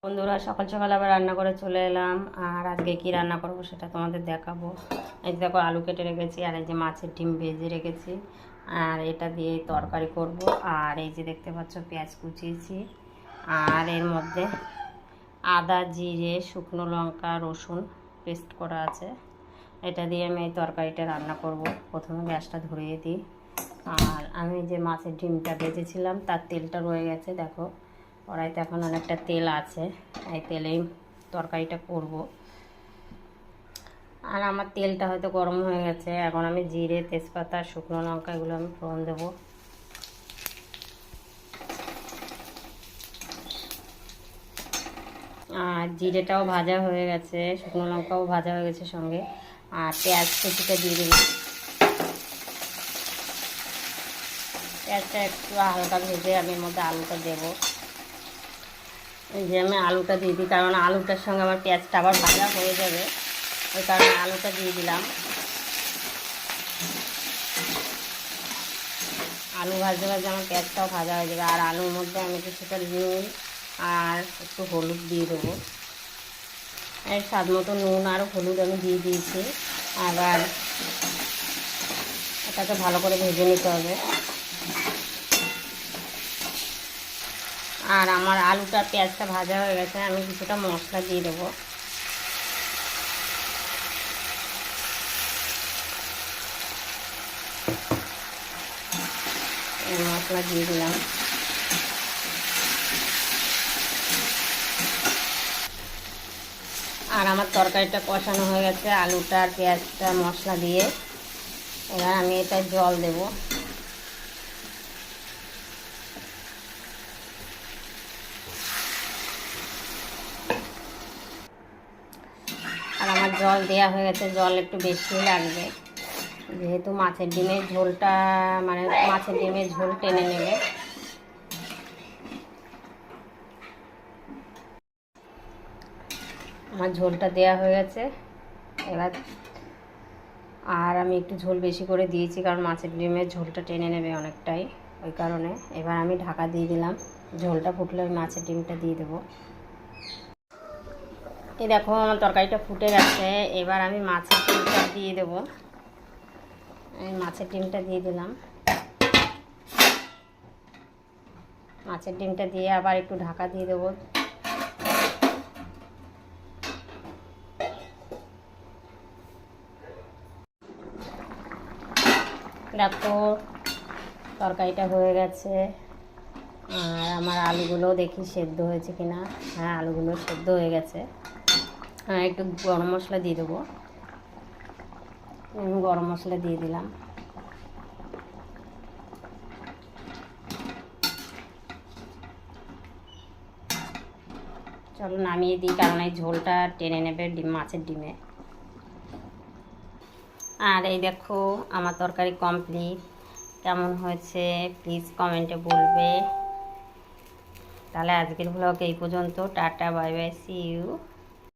বন্ধুরা, সকাল সকাল আবার রান্না করে চলে এলাম। আর আজকে কি রান্না করব সেটা তোমাদের দেখাবো। এই যে দেখো, আলু কেটে রেখেছি, আর এই যে মাছের ডিম ভেজে রেখেছি, আর এটা দিয়ে তরকারি করব। আর এই যে দেখতে পাচ্ছ, পেঁয়াজ কুচিয়েছি, আর এর মধ্যে আদা, জিরে, শুকনো লঙ্কা, রসুন পেস্ট করা আছে। এটা দিয়ে আমি এই তরকারিটা রান্না করব। প্রথমে গ্যাসটা ধরিয়ে দিই। আর আমি যে মাছের ডিমটা ভেজেছিলাম তার তেলটা রয়ে গেছে, দেখো কড়াইতে এখন অনেকটা তেল আছে। এই তেলেই তরকারিটা করব। আর আমার তেলটা হয়তো গরম হয়ে গেছে। এখন আমি জিরে, তেজপাতা, শুকনো লঙ্কা এগুলো আমি ফোড়ন দেবো। আর জিরেটাও ভাজা হয়ে গেছে, শুকনো লঙ্কাও ভাজা হয়ে গেছে সঙ্গে। আর পেঁয়াজ কুচিটা দিয়ে দিলাম। পেঁয়াজটা একটু হালকা ভেজে আমি এর মধ্যে আলুটা দেবো। এই যে আমি আলুটা দিয়ে দিই, কারণ আলুটার সঙ্গে আমার পেঁয়াজটা আবার ভাজা হয়ে যাবে, ওই কারণে আলুটা দিয়ে দিলাম। আলু ভাজতে ভাজতে আমার পেঁয়াজটাও ভাজা হয়ে যাবে। আর আলুর মধ্যে আমি কিছুটা নুন আর একটু হলুদ দিয়ে দেবো। এর স্বাদ মতো নুন আর হলুদ আমি দিয়ে দিয়েছি। আবার এটাকে ভালো করে ভেজে নিতে হবে। আর আমার আলুটা পেঁয়াজটা ভাজা হয়ে গেছে, আমি কিছুটা মশলা দিয়ে দেবো। মশলা দিয়ে দিলাম। আর আমার তরকারিটা কষানো হয়ে গেছে আলুটা আর পেঁয়াজটা মশলা দিয়ে। এবার আমি এটা জল দেব। আর আমার জল দেওয়া হয়ে গেছে, জল একটু বেশি লাগবে, যেহেতু মাছের ডিমের ঝোলটা মানে মাছের ডিমের ঝোল টেনে নেবে। আমার ঝোলটা দেওয়া হয়ে গেছে এবার। আর আমি একটু ঝোল বেশি করে দিয়েছি, কারণ মাছের ডিমের ঝোলটা টেনে নেবে অনেকটাই, ওই কারণে। এবার আমি ঢাকা দিয়ে দিলাম। ঝোলটা ফুটলে আমি মাছের ডিমটা দিয়ে দেবো। এই দেখো, আমার তরকারিটা ফুটে গেছে। এবার আমি মাছের ডিমটা দিয়ে দেবো। আমি মাছের ডিমটা দিয়ে দিলাম। মাছের ডিমটা দিয়ে আবার একটু ঢাকা দিয়ে দেবো। দেখো, তরকারিটা হয়ে গেছে। আর আমার আলুগুলো দেখি সেদ্ধ হয়েছে কিনা। হ্যাঁ, আলুগুলো সেদ্ধ হয়ে গেছে। একটু গরম মশলা দিয়ে দেবো। গরম মশলা দিয়ে দিলাম। চলো নামিয়ে দিই, কারণ এই ঝোলটা টেনে নেবে মাছের ডিমে। আর এই দেখো, আমার তরকারি কমপ্লিট। কেমন হয়েছে প্লিজ কমেন্টে বলবে। তাহলে আজকের ব্লগ এই পর্যন্ত। Tata, bye bye, see you.